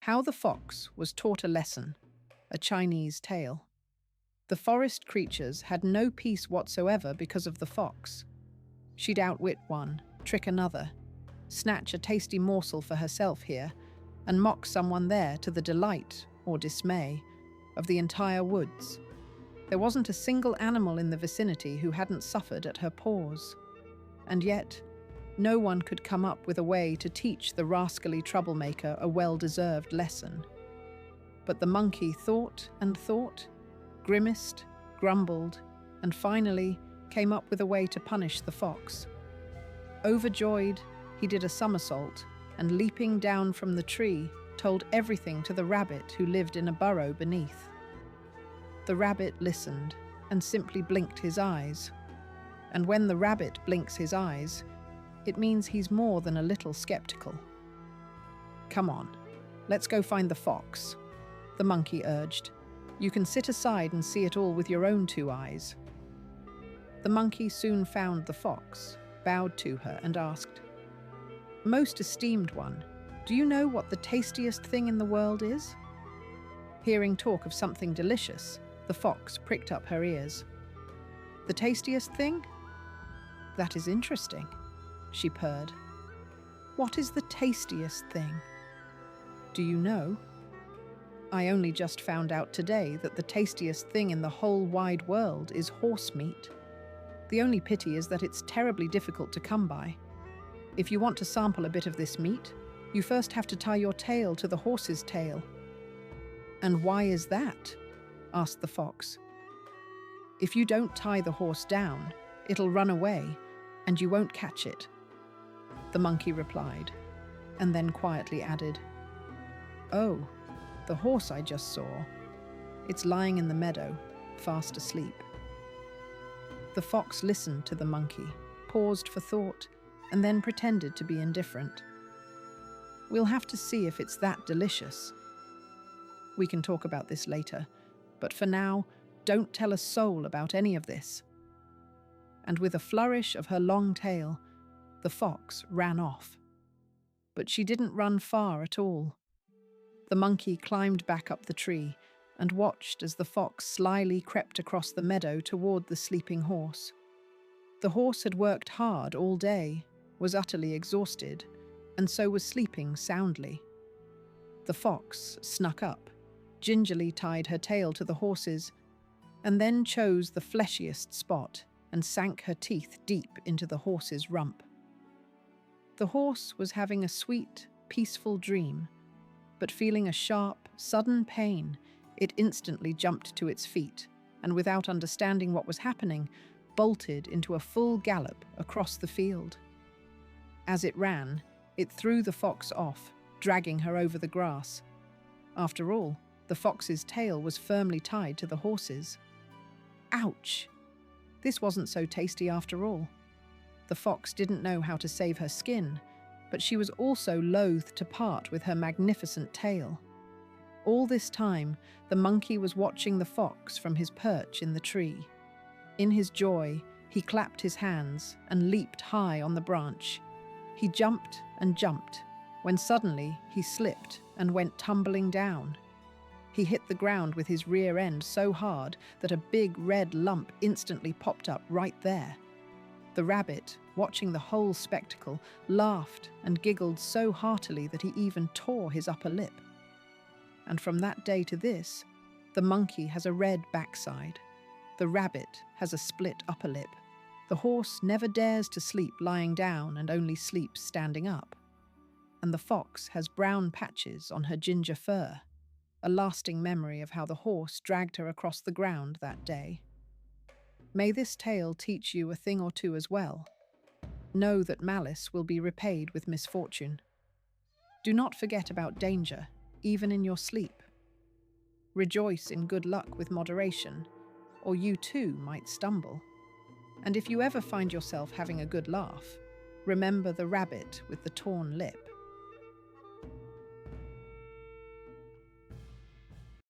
How the Fox Was Taught a Lesson, a Chinese tale. The forest creatures had no peace whatsoever because of the fox. She'd outwit one, trick another, snatch a tasty morsel for herself here, and mock someone there to the delight, or dismay, of the entire woods. There wasn't a single animal in the vicinity who hadn't suffered at her paws. And yet, no one could come up with a way to teach the rascally troublemaker a well-deserved lesson. But the monkey thought and thought, grimaced, grumbled, and finally came up with a way to punish the fox. Overjoyed, he did a somersault and, leaping down from the tree, told everything to the rabbit who lived in a burrow beneath. The rabbit listened and simply blinked his eyes. And when the rabbit blinks his eyes, it means he's more than a little skeptical. "Come on, let's go find the fox," the monkey urged. "You can sit aside and see it all with your own two eyes." The monkey soon found the fox, bowed to her, and asked, "Most esteemed one, do you know what the tastiest thing in the world is?" Hearing talk of something delicious, the fox pricked up her ears. "The tastiest thing? That is interesting," she purred. "What is the tastiest thing? Do you know? I only just found out today that the tastiest thing in the whole wide world is horse meat. The only pity is that it's terribly difficult to come by. If you want to sample a bit of this meat, you first have to tie your tail to the horse's tail." "And why is that?" asked the fox. "If you don't tie the horse down, it'll run away, and you won't catch it," the monkey replied, and then quietly added, "Oh, the horse I just saw. It's lying in the meadow, fast asleep." The fox listened to the monkey, paused for thought, and then pretended to be indifferent. "We'll have to see if it's that delicious. We can talk about this later, but for now, don't tell a soul about any of this." And with a flourish of her long tail, the fox ran off. But she didn't run far at all. The monkey climbed back up the tree and watched as the fox slyly crept across the meadow toward the sleeping horse. The horse had worked hard all day, was utterly exhausted, and so was sleeping soundly. The fox snuck up, gingerly tied her tail to the horse's, and then chose the fleshiest spot and sank her teeth deep into the horse's rump. The horse was having a sweet, peaceful dream, but feeling a sharp, sudden pain, it instantly jumped to its feet and, without understanding what was happening, bolted into a full gallop across the field. As it ran, it threw the fox off, dragging her over the grass. After all, the fox's tail was firmly tied to the horse's. Ouch! This wasn't so tasty after all. The fox didn't know how to save her skin, but she was also loath to part with her magnificent tail. All this time, the monkey was watching the fox from his perch in the tree. In his joy, he clapped his hands and leaped high on the branch. He jumped and jumped, when suddenly he slipped and went tumbling down. He hit the ground with his rear end so hard that a big red lump instantly popped up right there. The rabbit, watching the whole spectacle, laughed and giggled so heartily that he even tore his upper lip. And from that day to this, the monkey has a red backside. The rabbit has a split upper lip. The horse never dares to sleep lying down and only sleeps standing up. And the fox has brown patches on her ginger fur, a lasting memory of how the horse dragged her across the ground that day. May this tale teach you a thing or two as well. Know that malice will be repaid with misfortune. Do not forget about danger, even in your sleep. Rejoice in good luck with moderation, or you too might stumble. And if you ever find yourself having a good laugh, remember the rabbit with the torn lip.